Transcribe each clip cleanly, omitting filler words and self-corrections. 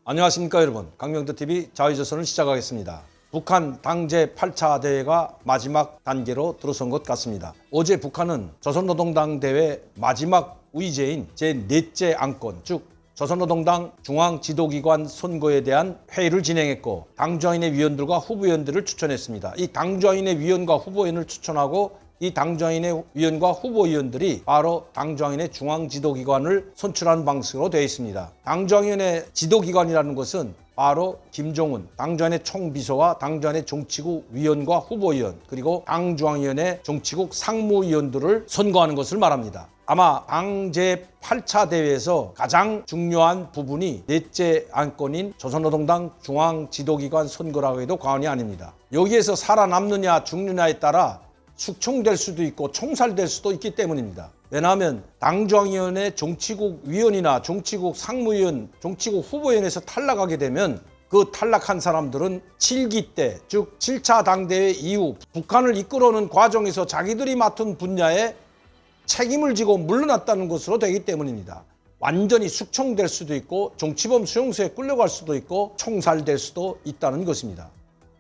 안녕하십니까 여러분, 강명도TV 자유조선을 시작하겠습니다. 북한 당제 8차 대회가 마지막 단계로 들어선 것 같습니다. 어제 북한은 조선노동당 대회 마지막 의제인 제4째 안건, 즉 조선노동당 중앙지도기관 선거에 대한 회의를 진행했고, 당정인의 위원들과 후보위원들을 추천했습니다. 이 당정인의 위원과 후보위원을 추천하고 이 당정인의 위원과 후보위원들이 바로 당정인의 중앙지도기관을 선출하는 방식으로 되어 있습니다. 당정인의 지도기관이라는 것은 바로 김종운 당정인의 총비서와 당정인의 정치국 위원과 후보위원, 그리고 당중앙위원회 정치국 상무위원들을 선거하는 것을 말합니다. 아마 당 제8차 대회에서 가장 중요한 부분이 넷째 안건인 조선노동당 중앙지도기관 선거라고 해도 과언이 아닙니다. 여기에서 살아남느냐 죽느냐에 따라 숙청될 수도 있고 총살될 수도 있기 때문입니다. 왜냐하면 당중앙위원회 정치국 위원이나 정치국 상무위원, 정치국 후보위원회에서 탈락하게 되면 그 탈락한 사람들은 7기 때, 즉 7차 당대회 이후 북한을 이끌어오는 과정에서 자기들이 맡은 분야에 책임을 지고 물러났다는 것으로 되기 때문입니다. 완전히 숙청될 수도 있고 정치범 수용소에 끌려갈 수도 있고 총살될 수도 있다는 것입니다.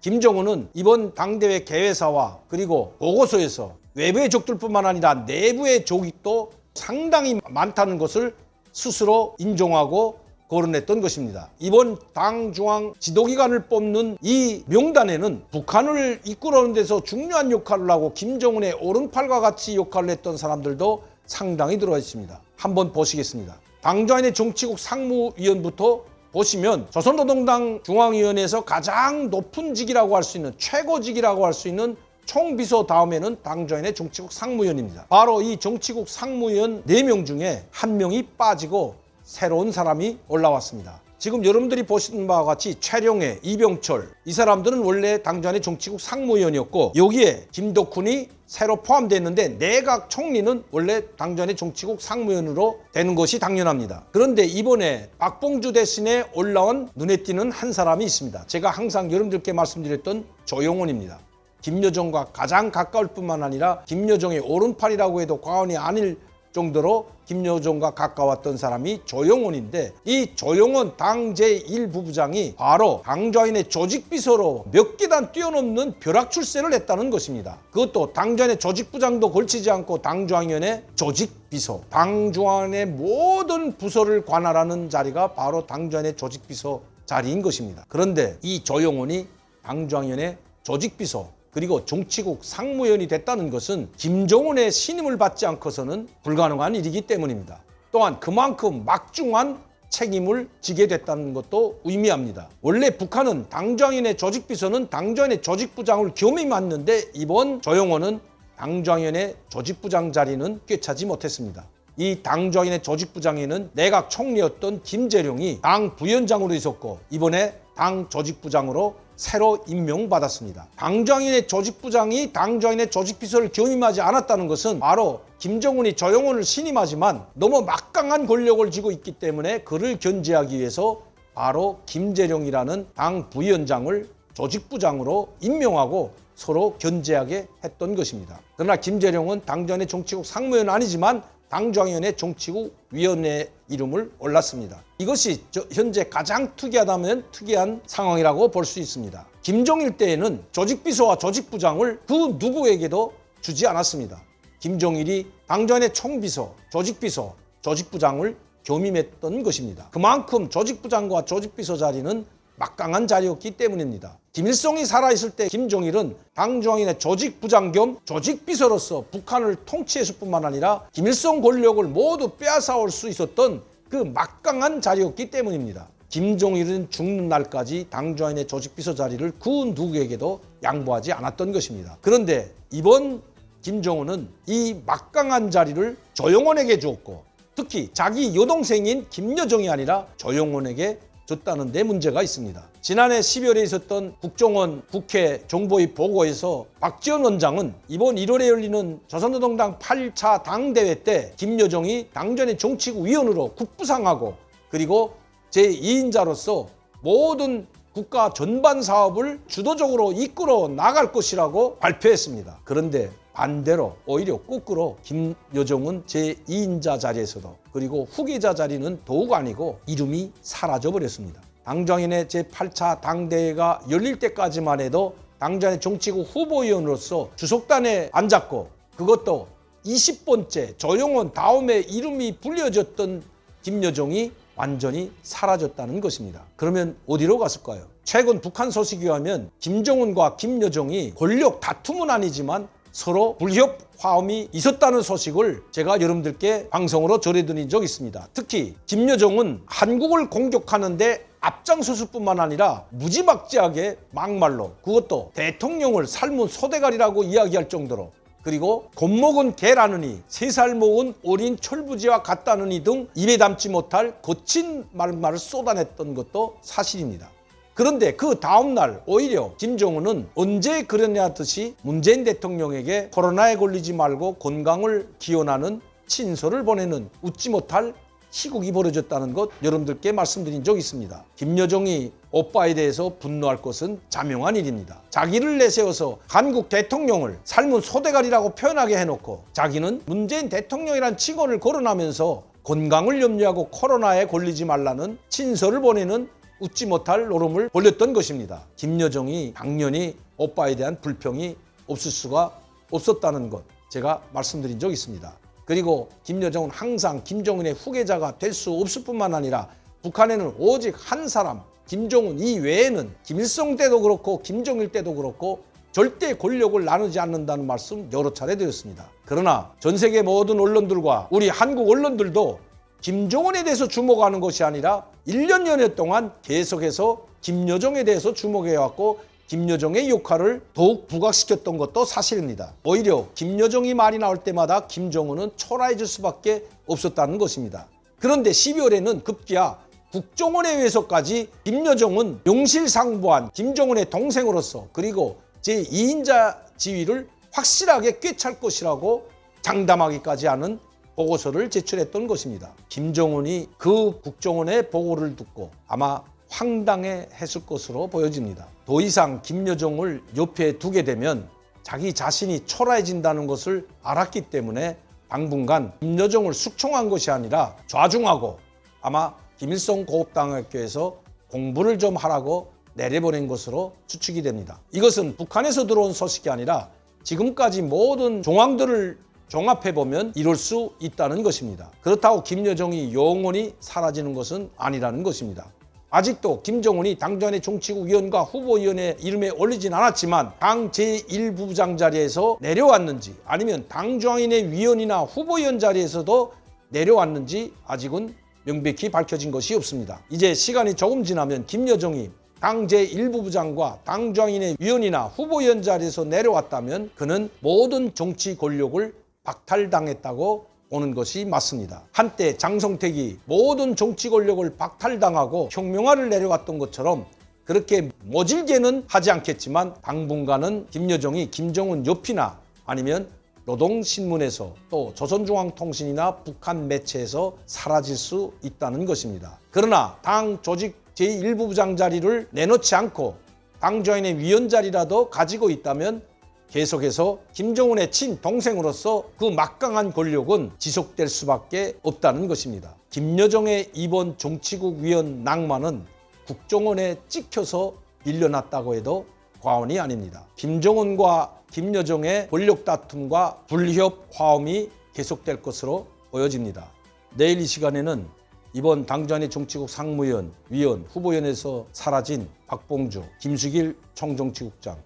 김정은은 이번 당대회 개회사와 그리고 보고서에서 외부의 적들뿐만 아니라 내부의 적도 상당히 많다는 것을 스스로 인정하고 거론했던 것입니다. 이번 당 중앙 지도기관을 뽑는 이 명단에는 북한을 이끌어오는 데서 중요한 역할을 하고 김정은의 오른팔과 같이 역할을 했던 사람들도 상당히 들어와 있습니다. 한번 보시겠습니다. 당정인의 정치국 상무위원부터 보시면 조선노동당 중앙위원회에서 가장 높은 직이라고 할 수 있는, 최고직이라고 할 수 있는 총비서 다음에는 당정인의 정치국 상무위원입니다. 바로 이 정치국 상무위원 4명 중에 1명이 빠지고 새로운 사람이 올라왔습니다. 지금 여러분들이 보시는 바와 같이 최룡해, 이병철, 이 사람들은 원래 당정인의 정치국 상무위원이었고, 여기에 김덕훈이 새로 포함됐는데 내각 총리는 원래 당정인의 정치국 상무위원으로 되는 것이 당연합니다. 그런데 이번에 박봉주 대신에 올라온 눈에 띄는 한 사람이 있습니다. 제가 항상 여러분들께 말씀드렸던 조용원입니다. 김여정과 가장 가까울 뿐만 아니라 김여정의 오른팔이라고 해도 과언이 아닐 정도로 김여정과 가까웠던 사람이 조용원인데, 이 조용원 당 제1부부장이 바로 당정인의 조직비서로 몇 계단 뛰어넘는 벼락 출세를 했다는 것입니다. 그것도 당정인의 조직부장도 걸치지 않고 당중앙위원회 조직비서, 당중앙위원회 모든 부서를 관할하는 자리가 바로 당정인의 조직비서 자리인 것입니다. 그런데 이 조용원이 당중앙위원회 조직비서 그리고 정치국 상무위원이 됐다는 것은 김정은의 신임을 받지 않고서는 불가능한 일이기 때문입니다. 또한 그만큼 막중한 책임을 지게 됐다는 것도 의미합니다. 원래 북한은 당정인의 조직비서는 당정인의 조직부장을 겸히 맡는데, 이번 조용원은 당정인의 조직부장 자리는 꿰차지 못했습니다. 이 당정인의 조직부장에는 내각 총리였던 김재룡이 당 부위원장으로 있었고, 이번에 당 조직부장으로 새로 임명받았습니다. 당정인의 조직부장이 당정인의 조직비서를 겸임하지 않았다는 것은 바로 김정은이 조용원을 신임하지만 너무 막강한 권력을 쥐고 있기 때문에 그를 견제하기 위해서 바로 김재룡이라는 당 부위원장을 조직부장으로 임명하고 서로 견제하게 했던 것입니다. 그러나 김재룡은 당정인의 정치국 상무위원은 아니지만 당중앙위원회 정치국 위원회 이름을 올랐습니다. 이것이 현재 가장 특이하다면 특이한 상황이라고 볼 수 있습니다. 김정일 때에는 조직비서와 조직부장을 그 누구에게도 주지 않았습니다. 김정일이 당정인의 총비서, 조직비서, 조직부장을 겸임했던 것입니다. 그만큼 조직부장과 조직비서 자리는 막강한 자리였기 때문입니다. 김일성이 살아있을 때 김정일은 당중앙위원회 조직부장 겸 조직비서로서 북한을 통치했을 뿐만 아니라 김일성 권력을 모두 빼앗아올 수 있었던 그 막강한 자리였기 때문입니다. 김정일은 죽는 날까지 당중앙위원회 조직비서 자리를 그 누구에게도 양보하지 않았던 것입니다. 그런데 이번 김정은은 이 막강한 자리를 조용원에게 주었고, 특히 자기 여동생인 김여정이 아니라 조용원에게 줬다는 데 문제가 있습니다. 지난해 12월에 있었던 국정원 국회 정보위 보고에서 박지원 원장은 이번 1월에 열리는 조선노동당 8차 당대회 때 김여정이 당정인의 정치국 위원으로 국부상하고 그리고 제2인자로서 모든 국가 전반 사업을 주도적으로 이끌어 나갈 것이라고 발표했습니다. 그런데 반대로 오히려 거꾸로 김여정은 제2인자 자리에서도 그리고 후계자 자리는 더욱 아니고 이름이 사라져 버렸습니다. 당정인의 제8차 당대회가 열릴 때까지만 해도 당정인의 정치국 후보위원으로서 주석단에 앉았고, 그것도 20번째 조영원 다음에 이름이 불려졌던 김여정이 완전히 사라졌다는 것입니다. 그러면 어디로 갔을까요? 최근 북한 소식에 의하면 김정은과 김여정이 권력 다툼은 아니지만 서로 불협 화음이 있었다는 소식을 제가 여러분들께 방송으로 전해드린 적이 있습니다. 특히 김여정은 한국을 공격하는데 앞장섰을 뿐만 아니라 무지막지하게 막말로, 그것도 대통령을 삶은 소대가리라고 이야기할 정도로, 그리고 겁먹은 개라느니 3살 먹은 어린 철부지와 같다느니 등 입에 담지 못할 거친 말말을 쏟아냈던 것도 사실입니다. 그런데 그 다음날 오히려 김정은은 언제 그러냐듯이 문재인 대통령에게 코로나에 걸리지 말고 건강을 기원하는 친서를 보내는 웃지 못할 희곡이 벌어졌다는 것 여러분들께 말씀드린 적이 있습니다. 김여정이 오빠에 대해서 분노할 것은 자명한 일입니다. 자기를 내세워서 한국 대통령을 삶은 소대가리라고 표현하게 해놓고 자기는 문재인 대통령이란 칭호를 거론하면서 건강을 염려하고 코로나에 걸리지 말라는 친서를 보내는 웃지 못할 노름을 벌였던 것입니다. 김여정이 당연히 오빠에 대한 불평이 없을 수가 없었다는 것 제가 말씀드린 적이 있습니다. 그리고 김여정은 항상 김정은의 후계자가 될 수 없을 뿐만 아니라 북한에는 오직 한 사람, 김정은 이외에는 김일성 때도 그렇고 김정일 때도 그렇고 절대 권력을 나누지 않는다는 말씀 여러 차례 드렸습니다. 그러나 전 세계 모든 언론들과 우리 한국 언론들도 김정은에 대해서 주목하는 것이 아니라 1년 연여 동안 계속해서 김여정에 대해서 주목해왔고 김여정의 역할을 더욱 부각시켰던 것도 사실입니다. 오히려 김여정이 말이 나올 때마다 김정은은 초라해질 수밖에 없었다는 것입니다. 그런데 12월에는 급기야 국정원에 의해서까지 김여정은 명실상부한 김정은의 동생으로서 그리고 제2인자 지위를 확실하게 꿰찰 것이라고 장담하기까지 하는 보고서를 제출했던 것입니다. 김정은이 그 국정원의 보고를 듣고 아마 황당해했을 것으로 보여집니다. 더 이상 김여정을 옆에 두게 되면 자기 자신이 초라해진다는 것을 알았기 때문에 당분간 김여정을 숙청한 것이 아니라 좌중하고 아마 김일성 고급당학교에서 공부를 좀 하라고 내려보낸 것으로 추측이 됩니다. 이것은 북한에서 들어온 소식이 아니라 지금까지 모든 정황들을 종합해보면 이럴 수 있다는 것입니다. 그렇다고 김여정이 영원히 사라지는 것은 아니라는 것입니다. 아직도 김정은이 당정인의 정치국 위원과 후보위원회 이름에 올리진 않았지만 당 제1부부장 자리에서 내려왔는지 아니면 당중앙위원회 위원이나 후보위원 자리에서도 내려왔는지 아직은 명백히 밝혀진 것이 없습니다. 이제 시간이 조금 지나면 김여정이 당 제1부부장과 당중앙위원회 위원이나 후보위원 자리에서 내려왔다면 그는 모든 정치 권력을 박탈당했다고 보는 것이 맞습니다. 한때 장성택이 모든 정치 권력을 박탈당하고 혁명화를 내려왔던 것처럼 그렇게 모질게는 하지 않겠지만 당분간은 김여정이 김정은 옆이나 아니면 노동신문에서 또 조선중앙통신이나 북한 매체에서 사라질 수 있다는 것입니다. 그러나 당 조직 제1부부장 자리를 내놓지 않고 당정인의 위원 자리라도 가지고 있다면 계속해서 김정은의 친동생으로서 그 막강한 권력은 지속될 수밖에 없다는 것입니다. 김여정의 이번 정치국 위원 낭만은 국정원에 찍혀서 밀려났다고 해도 과언이 아닙니다. 김정은과 김여정의 권력 다툼과 불협 화음이 계속될 것으로 보여집니다. 내일 이 시간에는 이번 당정인의 정치국 상무위원, 위원, 후보위원회에서 사라진 박봉주, 김수길 총정치국장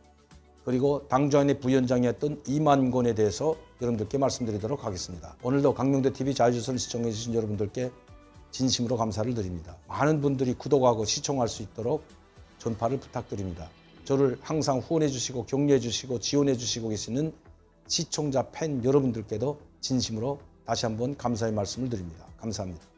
그리고 당정인의 부위원장이었던 이만곤에 대해서 여러분들께 말씀드리도록 하겠습니다. 오늘도 강명대TV 자유조선을 시청해주신 여러분들께 진심으로 감사를 드립니다. 많은 분들이 구독하고 시청할 수 있도록 전파를 부탁드립니다. 저를 항상 후원해 주시고 격려해 주시고 지원해 주시고 계시는 시청자 팬 여러분들께도 진심으로 다시 한번 감사의 말씀을 드립니다. 감사합니다.